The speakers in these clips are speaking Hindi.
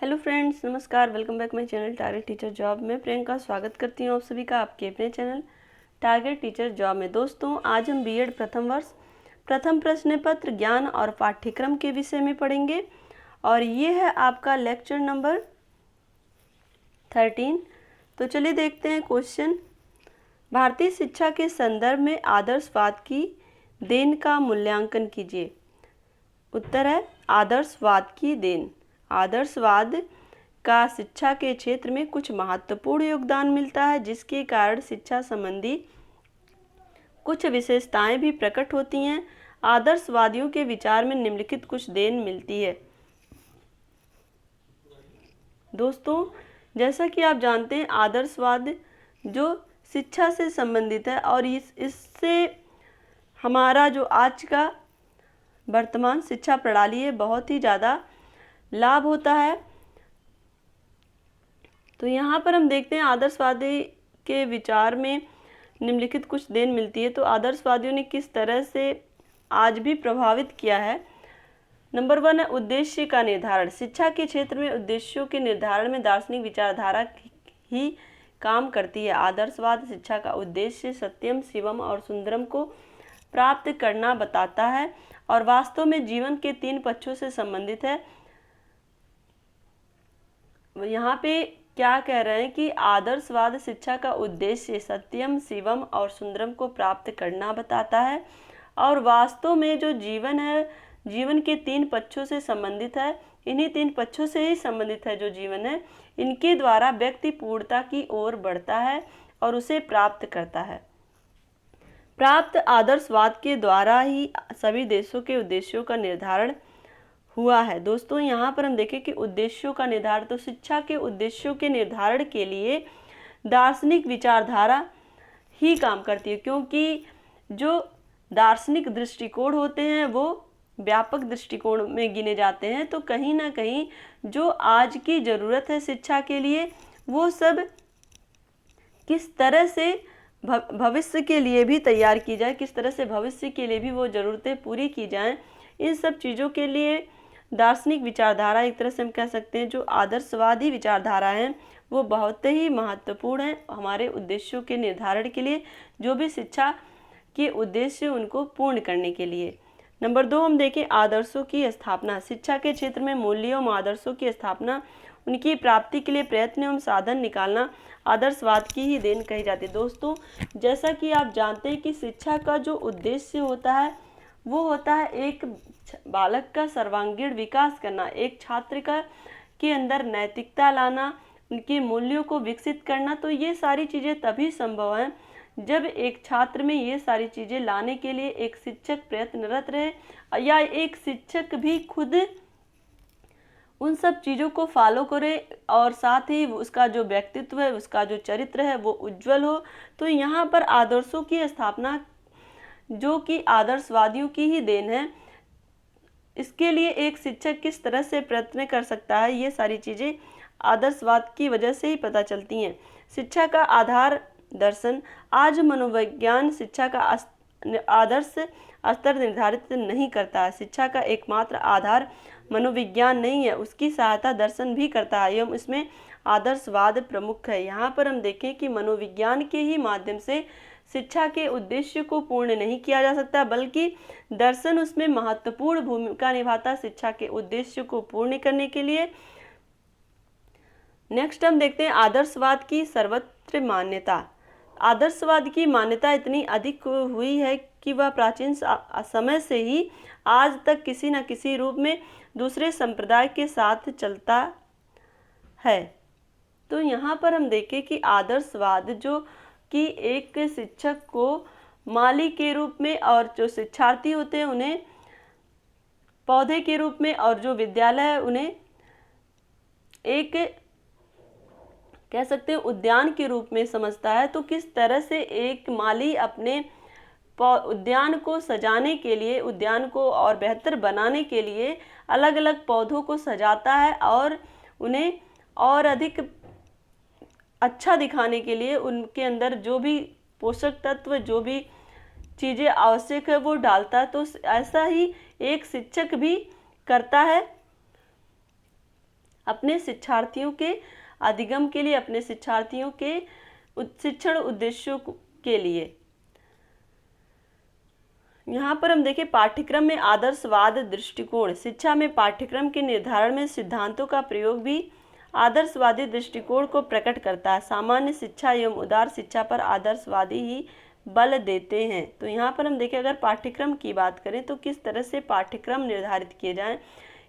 हेलो फ्रेंड्स, नमस्कार। Welcome back my channel target teacher job में। प्रियंका स्वागत करती हूँ आप सभी का आपके अपने चैनल टारगेट टीचर जॉब में। दोस्तों, आज हम बीएड प्रथम वर्ष प्रथम प्रश्न पत्र ज्ञान और पाठ्यक्रम के विषय में पढ़ेंगे और ये है आपका लेक्चर नंबर 13। तो चलिए देखते हैं क्वेश्चन। भारतीय शिक्षा के संदर्भ में आदर्शवाद की देन का मूल्यांकन कीजिए। उत्तर है आदर्शवाद की देन। आदर्शवाद का शिक्षा के क्षेत्र में कुछ महत्वपूर्ण योगदान मिलता है, जिसके कारण शिक्षा संबंधी कुछ विशेषताएं भी प्रकट होती हैं। आदर्शवादियों के विचार में निम्नलिखित कुछ देन मिलती है। दोस्तों, जैसा कि आप जानते हैं, आदर्शवाद जो शिक्षा से संबंधित है और इससे हमारा जो आज का वर्तमान शिक्षा प्रणाली है बहुत ही ज़्यादा लाभ होता है। तो यहाँ पर हम देखते हैं आदर्शवादी के विचार में निम्नलिखित कुछ देन मिलती है। तो आदर्शवादियों ने किस तरह से आज भी प्रभावित किया है। नंबर 1 है उद्देश्य का निर्धारण। शिक्षा के क्षेत्र में उद्देश्यों के निर्धारण में दार्शनिक विचारधारा ही काम करती है। आदर्शवाद शिक्षा का उद्देश्य सत्यम, शिवम और सुंदरम को प्राप्त करना बताता है और वास्तव में जीवन के 3 पक्षों से संबंधित है। यहाँ पे क्या कह रहे हैं कि आदर्शवाद शिक्षा का उद्देश्य सत्यम, शिवम और सुंदरम को प्राप्त करना बताता है और वास्तव में जो जीवन है, जीवन के 3 पक्षों से संबंधित है। इन्हीं 3 पक्षों से ही संबंधित है जो जीवन है। इनके द्वारा व्यक्ति पूर्णता की ओर बढ़ता है और उसे प्राप्त करता है। प्राप्त आदर्शवाद के द्वारा ही सभी देशों के उद्देश्यों का निर्धारण हुआ है। दोस्तों, यहाँ पर हम देखें कि उद्देश्यों का निर्धारण, तो शिक्षा के उद्देश्यों के निर्धारण के लिए दार्शनिक विचारधारा ही काम करती है, क्योंकि जो दार्शनिक दृष्टिकोण होते हैं वो व्यापक दृष्टिकोण में गिने जाते हैं। तो कहीं ना कहीं जो आज की ज़रूरत है शिक्षा के लिए, वो सब किस तरह से भविष्य के लिए भी तैयार की जाए, किस तरह से भविष्य के लिए भी वो ज़रूरतें पूरी की जाएं, इन सब चीज़ों के लिए दार्शनिक विचारधारा, एक तरह से हम कह सकते हैं जो आदर्शवादी विचारधारा है, वो बहुत ही महत्वपूर्ण है हमारे उद्देश्यों के निर्धारण के लिए, जो भी शिक्षा के उद्देश्य उनको पूर्ण करने के लिए। नंबर 2 हम देखें आदर्शों की स्थापना। शिक्षा के क्षेत्र में मूल्यों एवं आदर्शों की स्थापना, उनकी प्राप्ति के लिए प्रयत्न एवं साधन निकालना आदर्शवाद की ही देन कही जाती है। दोस्तों, जैसा कि आप जानते हैं कि शिक्षा का जो उद्देश्य होता है वो होता है एक बालक का सर्वांगीण विकास करना, एक छात्र का के अंदर नैतिकता लाना, उनके मूल्यों को विकसित करना। तो ये सारी चीज़ें तभी संभव हैं जब एक छात्र में ये सारी चीज़ें लाने के लिए एक शिक्षक प्रयत्नरत रहे या एक शिक्षक भी खुद उन सब चीज़ों को फॉलो करे और साथ ही उसका जो व्यक्तित्व है, उसका जो चरित्र है वो उज्जवल हो। तो यहाँ पर आदर्शों की स्थापना जो कि आदर्शवादियों की ही देन है, इसके लिए एक शिक्षक किस तरह से प्रयत्न कर सकता है, ये सारी चीज़ें आदर्शवाद की वजह से ही पता चलती हैं। शिक्षा का आधार दर्शन। आज मनोविज्ञान शिक्षा का आदर्श स्तर निर्धारित नहीं करता है। शिक्षा का एकमात्र आधार मनोविज्ञान नहीं है, उसकी सहायता दर्शन भी करता है एवं इसमें आदर्शवाद प्रमुख है। यहाँ पर हम देखें कि मनोविज्ञान के ही माध्यम से शिक्षा के उद्देश्य को पूर्ण नहीं किया जा सकता, बल्कि दर्शन उसमें महत्वपूर्ण भूमिका निभाता है शिक्षा के उद्देश्य को पूर्ण करने के लिए। नेक्स्ट हम देखते हैं आदर्शवाद की सर्वत्र मान्यता। आदर्शवाद की मान्यता इतनी अधिक हुई है कि वह प्राचीन समय से ही आज तक किसी न किसी रूप में दूसरे संप्रदाय के साथ चलता है। तो यहाँ पर हम देखें कि आदर्शवाद जो कि एक शिक्षक को माली के रूप में और जो शिक्षार्थी होते हैं उन्हें पौधे के रूप में और जो विद्यालय है उन्हें एक कह सकते हैं उद्यान के रूप में समझता है। तो किस तरह से एक माली अपने उद्यान को सजाने के लिए, उद्यान को और बेहतर बनाने के लिए अलग अलग पौधों को सजाता है और उन्हें और अधिक अच्छा दिखाने के लिए उनके अंदर जो भी पोषक तत्व, जो भी चीज़ें आवश्यक है वो डालता है। तो ऐसा ही एक शिक्षक भी करता है अपने शिक्षार्थियों के अधिगम के लिए, अपने शिक्षार्थियों के शिक्षण उद्देश्यों के लिए। यहाँ पर हम देखें पाठ्यक्रम में आदर्शवाद दृष्टिकोण। शिक्षा में पाठ्यक्रम के निर्धारण में सिद्धांतों का प्रयोग भी आदर्शवादी दृष्टिकोण को प्रकट करता है। सामान्य शिक्षा एवं उदार शिक्षा पर आदर्शवादी ही बल देते हैं। तो यहाँ पर हम देखें अगर पाठ्यक्रम की बात करें तो किस तरह से पाठ्यक्रम निर्धारित किए जाएं,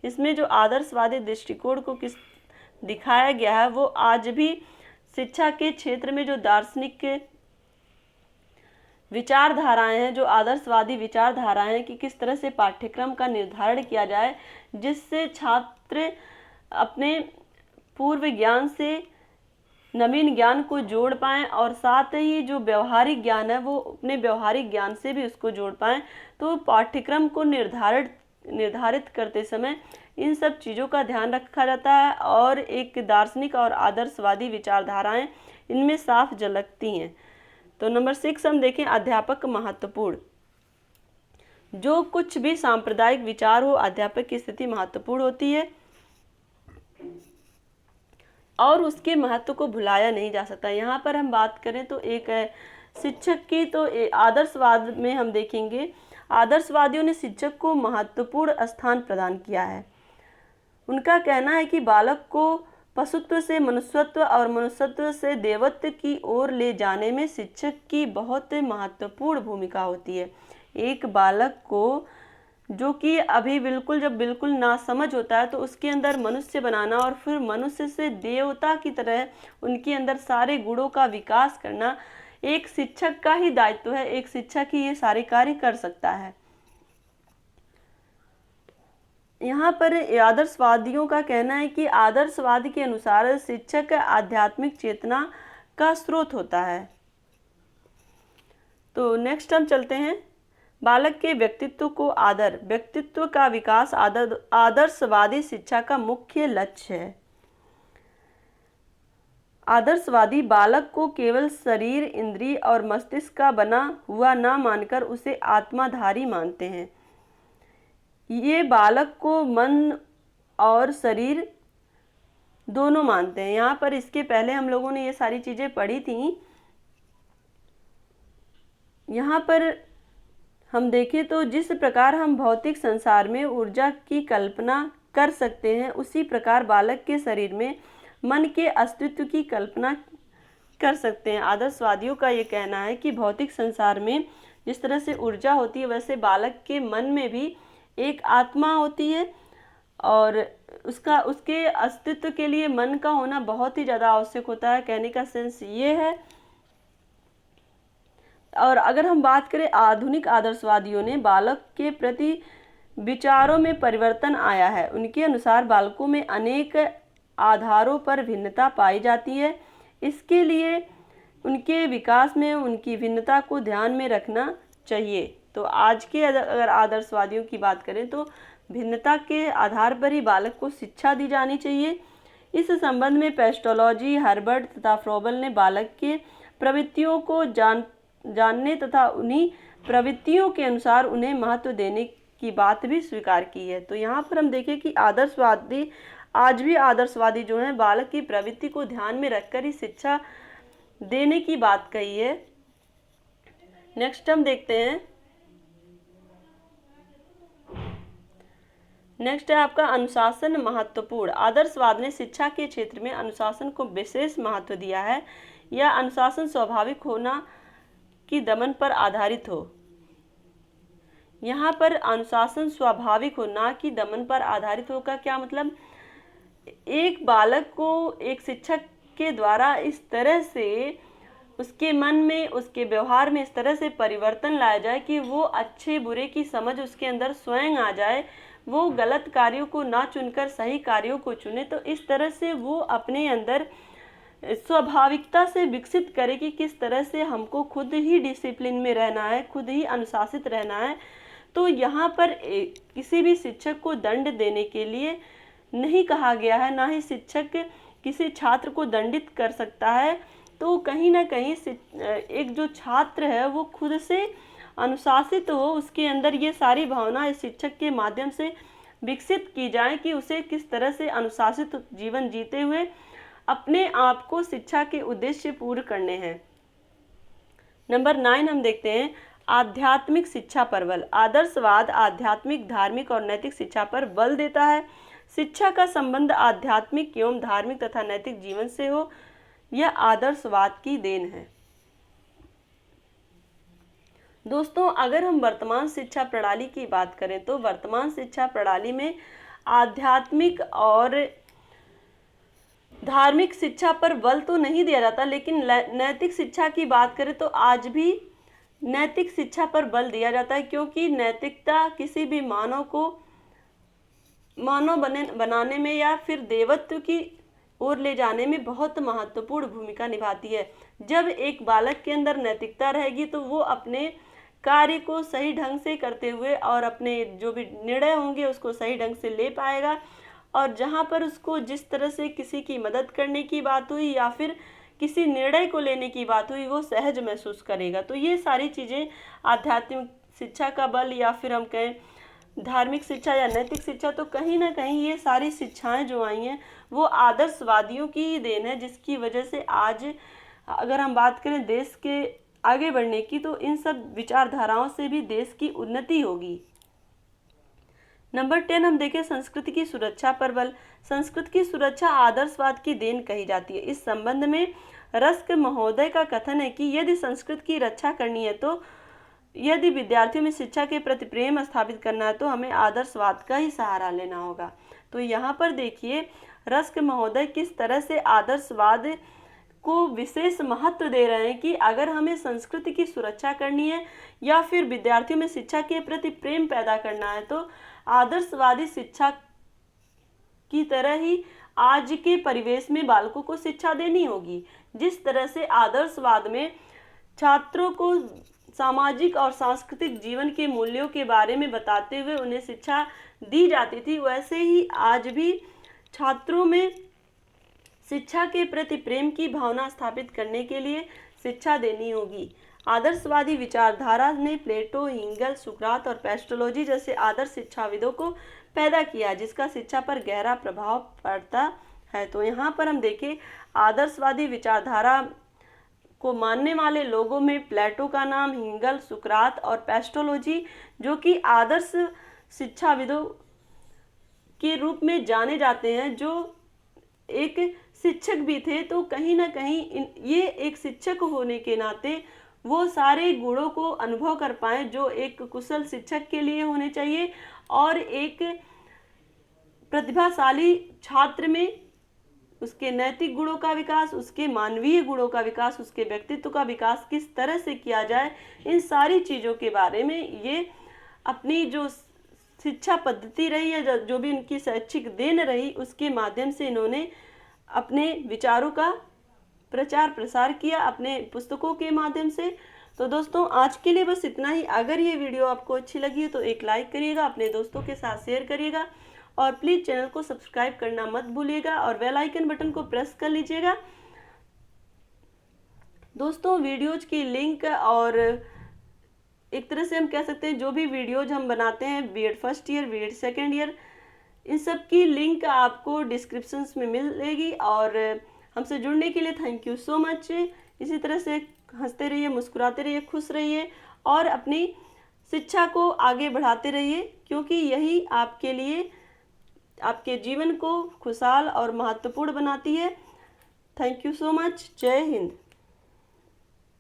इसमें जो आदर्शवादी दृष्टिकोण को किस दिखाया गया है वो आज भी शिक्षा के क्षेत्र में जो दार्शनिक विचारधाराएं हैं, जो आदर्शवादी विचारधाराएं हैं कि किस तरह से पाठ्यक्रम का निर्धारण किया जाए जिससे छात्र अपने पूर्व ज्ञान से नवीन ज्ञान को जोड़ पाएं और साथ ही जो व्यवहारिक ज्ञान है वो अपने व्यवहारिक ज्ञान से भी उसको जोड़ पाएं। तो पाठ्यक्रम को निर्धारित करते समय इन सब चीज़ों का ध्यान रखा जाता है और एक दार्शनिक और आदर्शवादी विचारधाराएं इनमें साफ झलकती हैं। तो नंबर 6 हम देखें अध्यापक महत्वपूर्ण। जो कुछ भी सांप्रदायिक विचार हो, अध्यापक की स्थिति महत्वपूर्ण होती है और उसके महत्व को भुलाया नहीं जा सकता। यहाँ पर हम बात करें तो एक शिक्षक की, तो आदर्शवाद में हम देखेंगे आदर्शवादियों ने शिक्षक को महत्वपूर्ण स्थान प्रदान किया है। उनका कहना है कि बालक को पशुत्व से मनुष्यत्व और मनुष्यत्व से देवत्व की ओर ले जाने में शिक्षक की बहुत महत्वपूर्ण भूमिका होती है। एक बालक को जो कि अभी बिल्कुल नासमझ होता है तो उसके अंदर मनुष्य बनाना और फिर मनुष्य से देवता की तरह उनके अंदर सारे गुणों का विकास करना एक शिक्षक का ही दायित्व है। एक शिक्षक ही ये सारे कार्य कर सकता है। यहाँ पर आदर्शवादियों का कहना है कि आदर्शवाद के अनुसार शिक्षक आध्यात्मिक चेतना का स्रोत होता है। तो नेक्स्ट हम चलते हैं बालक के व्यक्तित्व को आदर। व्यक्तित्व का विकास आदर्शवादी शिक्षा का मुख्य लक्ष्य है। आदर्शवादी बालक को केवल शरीर, इंद्रिय और मस्तिष्क का बना हुआ ना मानकर उसे आत्माधारी मानते हैं। ये बालक को मन और शरीर दोनों मानते हैं। यहाँ पर इसके पहले हम लोगों ने ये सारी चीज़ें पढ़ी थी। यहाँ पर हम देखें तो जिस प्रकार हम भौतिक संसार में ऊर्जा की कल्पना कर सकते हैं उसी प्रकार बालक के शरीर में मन के अस्तित्व की कल्पना कर सकते हैं। आदर्शवादियों का ये कहना है कि भौतिक संसार में जिस तरह से ऊर्जा होती है वैसे बालक के मन में भी एक आत्मा होती है और उसके अस्तित्व के लिए मन का होना बहुत ही ज़्यादा आवश्यक होता है। कहने का सेंस ये है। और अगर हम बात करें आधुनिक आदर्शवादियों ने बालक के प्रति विचारों में परिवर्तन आया है। उनके अनुसार बालकों में अनेक आधारों पर भिन्नता पाई जाती है। इसके लिए उनके विकास में उनकी भिन्नता को ध्यान में रखना चाहिए। तो आज के अगर आदर्शवादियों की बात करें तो भिन्नता के आधार पर ही बालक को शिक्षा दी जानी चाहिए। इस संबंध में पेस्टोलॉजी, हर्बर्ट तथा फ्रोबल ने बालक के प्रवृत्तियों को जानने तथा उन्हीं प्रवृत्तियों के अनुसार उन्हें महत्व देने की बात भी स्वीकार की है। तो यहाँ पर हम देखें कि आज भी आदर्शवादी जो हैं बालक की प्रवृत्ति को ध्यान में रखकर ही शिक्षा देने की बात कही है। नेक्स्ट हम देखते हैं, नेक्स्ट है आपका अनुशासन महत्वपूर्ण। आदर्शवाद ने शिक्षा के क्षेत्र में अनुशासन को विशेष महत्व दिया है। यह अनुशासन स्वाभाविक होना कि दमन पर आधारित हो। यहाँ पर अनुशासन स्वाभाविक हो ना कि दमन पर आधारित हो का क्या मतलब, एक बालक को एक शिक्षक के द्वारा इस तरह से उसके मन में, उसके व्यवहार में इस तरह से परिवर्तन लाया जाए कि वो अच्छे बुरे की समझ उसके अंदर स्वयं आ जाए, वो गलत कार्यों को ना चुनकर सही कार्यों को चुने। तो इस तरह से वो अपने अंदर स्वाभाविकता से विकसित करे कि किस तरह से हमको खुद ही डिसिप्लिन में रहना है, खुद ही अनुशासित रहना है। तो यहाँ पर किसी भी शिक्षक को दंड देने के लिए नहीं कहा गया है, ना ही शिक्षक किसी छात्र को दंडित कर सकता है। तो कहीं ना कहीं एक जो छात्र है वो खुद से अनुशासित हो, उसके अंदर ये सारी भावना इस शिक्षक के माध्यम से विकसित की जाए कि उसे किस तरह से अनुशासित जीवन जीते हुए अपने आप को शिक्षा के उद्देश्य पूर्ण करने हैं। नंबर 9 हम देखते हैं आध्यात्मिक शिक्षा पर बल। आदर्शवाद आध्यात्मिक, धार्मिक और नैतिक शिक्षा पर बल देता है। शिक्षा का संबंध आध्यात्मिक एवं धार्मिक तथा नैतिक जीवन से हो, यह आदर्शवाद की देन है। दोस्तों, अगर हम वर्तमान शिक्षा प्रणाली की बात करें तो वर्तमान शिक्षा प्रणाली में आध्यात्मिक और धार्मिक शिक्षा पर बल तो नहीं दिया जाता, लेकिन नैतिक शिक्षा की बात करें तो आज भी नैतिक शिक्षा पर बल दिया जाता है, क्योंकि नैतिकता किसी भी मानव को मानव बनाने में या फिर देवत्व की ओर ले जाने में बहुत महत्वपूर्ण भूमिका निभाती है। जब एक बालक के अंदर नैतिकता रहेगी तो वो अपने कार्य को सही ढंग से करते हुए और अपने जो भी निर्णय होंगे उसको सही ढंग से ले पाएगा, और जहाँ पर उसको जिस तरह से किसी की मदद करने की बात हुई या फिर किसी निर्णय को लेने की बात हुई वो सहज महसूस करेगा। तो ये सारी चीज़ें आध्यात्मिक शिक्षा का बल या फिर हम कहें धार्मिक शिक्षा या नैतिक शिक्षा, तो कहीं ना कहीं ये सारी शिक्षाएं जो आई हैं वो आदर्शवादियों की ही देन है, जिसकी वजह से आज अगर हम बात करें देश के आगे बढ़ने की तो इन सब विचारधाराओं से भी देश की उन्नति होगी। नंबर 10 हम देखें संस्कृति की सुरक्षा पर बल। संस्कृति की सुरक्षा आदर्शवाद की देन कही जाती है। इस संबंध में रस्क महोदय का कथन है कि यदि संस्कृति की रक्षा करनी है तो यदि विद्यार्थियों में शिक्षा के प्रति प्रेम स्थापित करना है तो हमें आदर्शवाद का ही सहारा लेना होगा। तो यहाँ पर देखिए रस्क महोदय किस तरह से आदर्शवाद को विशेष महत्व दे रहे हैं कि अगर हमें संस्कृति की सुरक्षा करनी है या फिर विद्यार्थियों में शिक्षा के प्रति प्रेम पैदा करना है तो आदर्शवादी शिक्षा की तरह ही आज के परिवेश में बालकों को शिक्षा देनी होगी। जिस तरह से आदर्शवाद में छात्रों को सामाजिक और सांस्कृतिक जीवन के मूल्यों के बारे में बताते हुए उन्हें शिक्षा दी जाती थी, वैसे ही आज भी छात्रों में शिक्षा के प्रति प्रेम की भावना स्थापित करने के लिए शिक्षा देनी होगी। आदर्शवादी विचारधारा ने प्लेटो, हिंगल, सुकरात और पेस्टोलॉजी जैसे आदर्श शिक्षाविदों को पैदा किया, जिसका शिक्षा पर गहरा प्रभाव पड़ता है। तो यहाँ पर हम देखें आदर्शवादी विचारधारा को मानने वाले लोगों में प्लेटो का नाम, हिंगल, सुकरात और पेस्टोलॉजी जो कि आदर्श शिक्षाविदों के रूप में जाने जाते हैं, जो एक शिक्षक भी थे, तो कहीं ना कहीं ये एक शिक्षक होने के नाते वो सारे गुणों को अनुभव कर पाए जो एक कुशल शिक्षक के लिए होने चाहिए, और एक प्रतिभाशाली छात्र में उसके नैतिक गुणों का विकास, उसके मानवीय गुणों का विकास, उसके व्यक्तित्व का विकास किस तरह से किया जाए, इन सारी चीज़ों के बारे में ये अपनी जो शिक्षा पद्धति रही है, जो भी उनकी शैक्षिक देन रही, उसके माध्यम से इन्होंने अपने विचारों का प्रचार प्रसार किया अपने पुस्तकों के माध्यम से। तो दोस्तों आज के लिए बस इतना ही। अगर ये वीडियो आपको अच्छी लगी है तो एक लाइक करिएगा, अपने दोस्तों के साथ शेयर करिएगा और प्लीज़ चैनल को सब्सक्राइब करना मत भूलिएगा और बेल आइकन बटन को प्रेस कर लीजिएगा। दोस्तों वीडियोज की लिंक और एक तरह से हम कह सकते हैं जो भी वीडियोज हम बनाते हैं BEd first year, BEd second year, इन सब की लिंक आपको डिस्क्रिप्शन में मिलेगी। और हमसे जुड़ने के लिए थैंक यू सो मच। इसी तरह से हंसते रहिए, मुस्कुराते रहिए, खुश रहिए और अपनी शिक्षा को आगे बढ़ाते रहिए, क्योंकि यही आपके लिए आपके जीवन को खुशहाल और महत्वपूर्ण बनाती है। Thank you so much. जय हिंद।